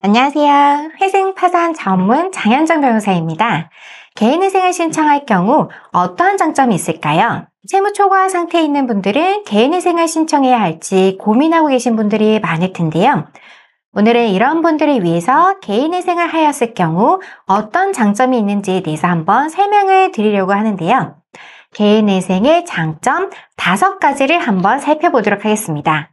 안녕하세요. 회생 파산 전문 장현정 변호사입니다. 개인회생을 신청할 경우 어떠한 장점이 있을까요? 채무 초과 상태에 있는 분들은 개인회생을 신청해야 할지 고민하고 계신 분들이 많을 텐데요. 오늘은 이런 분들을 위해서 개인회생을 하였을 경우 어떤 장점이 있는지에 대해서 한번 설명을 드리려고 하는데요. 개인회생의 장점 5가지를 한번 살펴보도록 하겠습니다.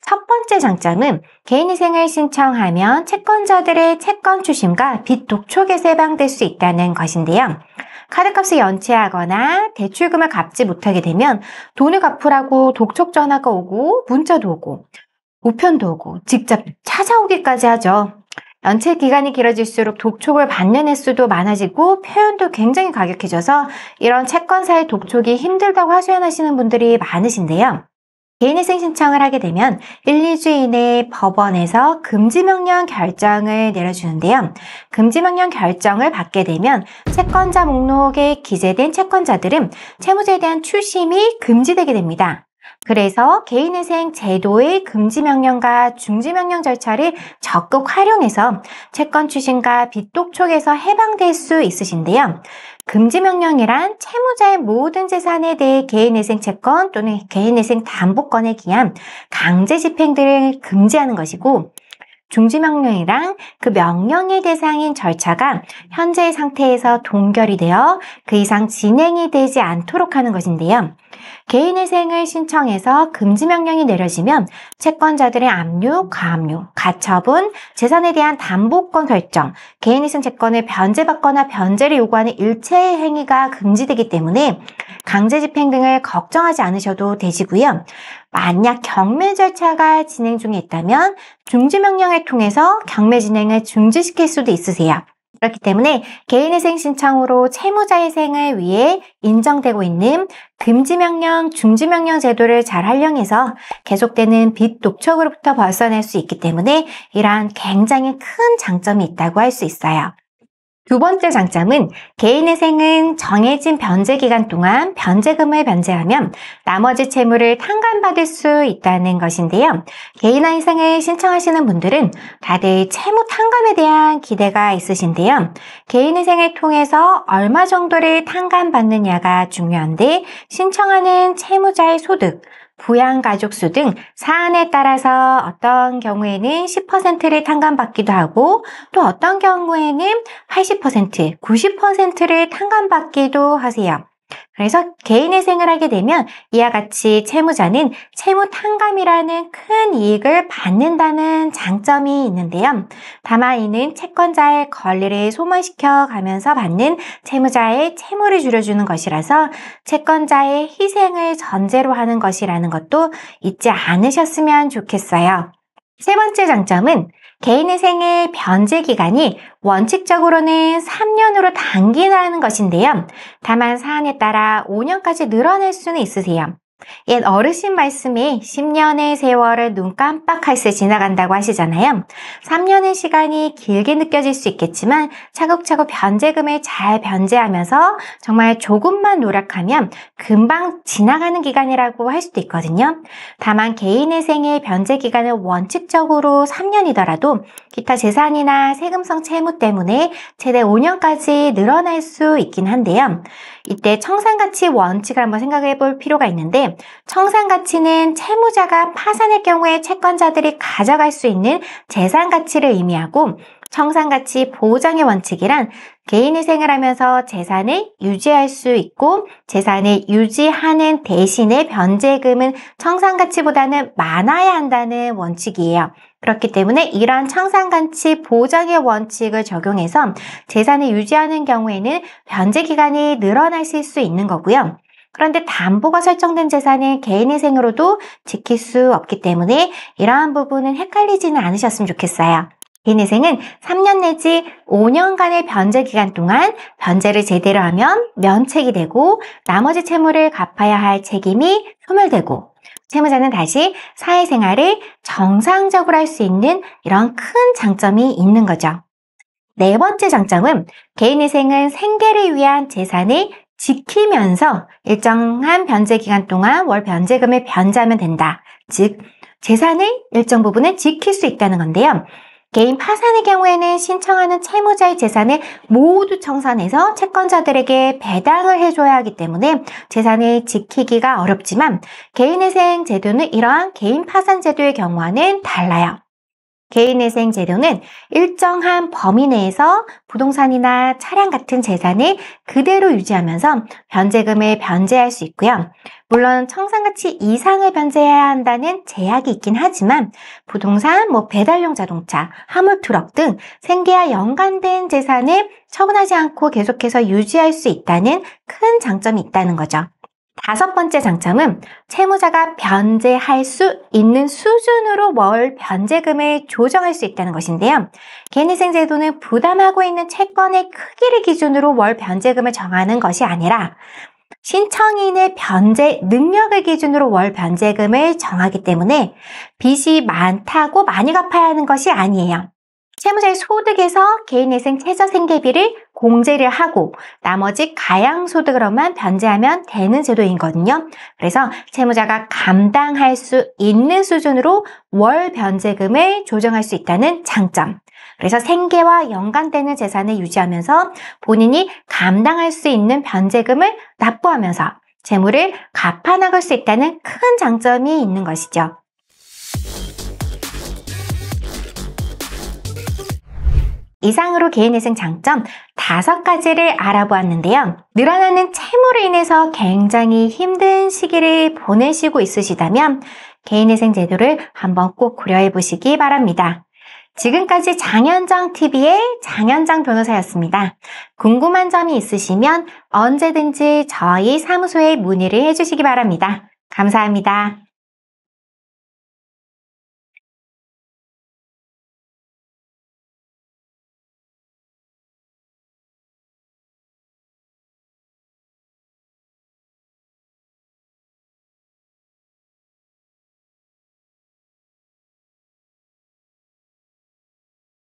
첫 번째 장점은 개인회생을 신청하면 채권자들의 채권 추심과 빚 독촉에서 해방될 수 있다는 것인데요. 카드값을 연체하거나 대출금을 갚지 못하게 되면 돈을 갚으라고 독촉 전화가 오고 문자도 오고 우편도 오고 직접 찾아오기까지 하죠. 연체 기간이 길어질수록 독촉을 받는 횟수도 많아지고 표현도 굉장히 과격해져서 이런 채권사의 독촉이 힘들다고 하소연하시는 분들이 많으신데요. 개인회생 신청을 하게 되면 1, 2주 이내에 법원에서 금지명령 결정을 내려주는데요. 금지명령 결정을 받게 되면 채권자 목록에 기재된 채권자들은 채무자에 대한 추심이 금지되게 됩니다. 그래서 개인회생 제도의 금지명령과 중지명령 절차를 적극 활용해서 채권 추심과 빚 독촉에서 해방될 수 있으신데요. 금지명령이란 채무자의 모든 재산에 대해 개인회생 채권 또는 개인회생 담보권에 기한 강제 집행들을 금지하는 것이고, 중지명령이랑 그 명령의 대상인 절차가 현재의 상태에서 동결이 되어 그 이상 진행이 되지 않도록 하는 것인데요. 개인회생을 신청해서 금지명령이 내려지면 채권자들의 압류, 과압류, 가처분, 재산에 대한 담보권 결정, 개인회생 채권을 변제받거나 변제를 요구하는 일체 행위가 금지되기 때문에 강제집행 등을 걱정하지 않으셔도 되시고요. 만약 경매 절차가 진행 중에 있다면 중지명령을 통해서 경매 진행을 중지시킬 수도 있으세요. 그렇기 때문에 개인회생 신청으로 채무자회생을 위해 인정되고 있는 금지명령, 중지명령 제도를 잘 활용해서 계속되는 빚 독촉으로부터 벗어날 수 있기 때문에 이러한 굉장히 큰 장점이 있다고 할 수 있어요. 두 번째 장점은 개인회생은 정해진 변제기간 동안 변제금을 변제하면 나머지 채무를 탕감받을 수 있다는 것인데요. 개인회생을 신청하시는 분들은 다들 채무 탕감에 대한 기대가 있으신데요. 개인회생을 통해서 얼마 정도를 탕감받느냐가 중요한데 신청하는 채무자의 소득, 부양가족 수 등 사안에 따라서 어떤 경우에는 10%를 탕감받기도 하고 또 어떤 경우에는 80%, 90%를 탕감받기도 하세요. 그래서 개인회생을 하게 되면 이와 같이 채무자는 채무 탕감이라는 큰 이익을 받는다는 장점이 있는데요. 다만 이는 채권자의 권리를 소멸시켜 가면서 받는 채무자의 채무를 줄여주는 것이라서 채권자의 희생을 전제로 하는 것이라는 것도 잊지 않으셨으면 좋겠어요. 세 번째 장점은 개인회생의 변제기간이 원칙적으로는 3년으로 단기라는 것인데요. 다만 사안에 따라 5년까지 늘어날 수는 있으세요. 옛 어르신 말씀에 10년의 세월을 눈 깜빡할 새 지나간다고 하시잖아요. 3년의 시간이 길게 느껴질 수 있겠지만 차곡차곡 변제금을 잘 변제하면서 정말 조금만 노력하면 금방 지나가는 기간이라고 할 수도 있거든요. 다만 개인회생의 변제 기간은 원칙적으로 3년이더라도 기타 재산이나 세금성 채무 때문에 최대 5년까지 늘어날 수 있긴 한데요. 이때 청산가치 원칙을 한번 생각해 볼 필요가 있는데 청산가치는 채무자가 파산할 경우에 채권자들이 가져갈 수 있는 재산가치를 의미하고 청산가치 보장의 원칙이란 개인회생을 하면서 재산을 유지할 수 있고 재산을 유지하는 대신에 변제금은 청산가치보다는 많아야 한다는 원칙이에요. 그렇기 때문에 이러한 청산가치 보장의 원칙을 적용해서 재산을 유지하는 경우에는 변제기간이 늘어나실 수 있는 거고요. 그런데 담보가 설정된 재산을 개인회생으로도 지킬 수 없기 때문에 이러한 부분은 헷갈리지는 않으셨으면 좋겠어요. 개인회생은 3년 내지 5년간의 변제 기간 동안 변제를 제대로 하면 면책이 되고 나머지 채무를 갚아야 할 책임이 소멸되고 채무자는 다시 사회생활을 정상적으로 할 수 있는 이런 큰 장점이 있는 거죠. 네 번째 장점은 개인회생은 생계를 위한 재산을 지키면서 일정한 변제 기간 동안 월 변제금을 변제하면 된다. 즉, 재산의 일정 부분은 지킬 수 있다는 건데요. 개인 파산의 경우에는 신청하는 채무자의 재산을 모두 청산해서 채권자들에게 배당을 해줘야 하기 때문에 재산을 지키기가 어렵지만 개인회생 제도는 이러한 개인 파산 제도의 경우와는 달라요. 개인회생 제도는 일정한 범위 내에서 부동산이나 차량 같은 재산을 그대로 유지하면서 변제금을 변제할 수 있고요. 물론 청산가치 이상을 변제해야 한다는 제약이 있긴 하지만 부동산, 배달용 자동차, 화물 트럭 등 생계와 연관된 재산을 처분하지 않고 계속해서 유지할 수 있다는 큰 장점이 있다는 거죠. 5번째 장점은 채무자가 변제할 수 있는 수준으로 월 변제금을 조정할 수 있다는 것인데요. 개인회생 제도는 부담하고 있는 채권의 크기를 기준으로 월 변제금을 정하는 것이 아니라 신청인의 변제 능력을 기준으로 월 변제금을 정하기 때문에 빚이 많다고 많이 갚아야 하는 것이 아니에요. 채무자의 소득에서 개인회생 최저생계비를 공제를 하고 나머지 가양소득으로만 변제하면 되는 제도이거든요. 그래서 채무자가 감당할 수 있는 수준으로 월 변제금을 조정할 수 있다는 장점. 그래서 생계와 연관되는 재산을 유지하면서 본인이 감당할 수 있는 변제금을 납부하면서 채무를 갚아나갈 수 있다는 큰 장점이 있는 것이죠. 이상으로 개인회생 장점 5가지를 알아보았는데요. 늘어나는 채무로 인해서 굉장히 힘든 시기를 보내시고 있으시다면 개인회생 제도를 한번 꼭 고려해 보시기 바랍니다. 지금까지 장현정TV의 장현정 변호사였습니다. 궁금한 점이 있으시면 언제든지 저희 사무소에 문의를 해주시기 바랍니다. 감사합니다.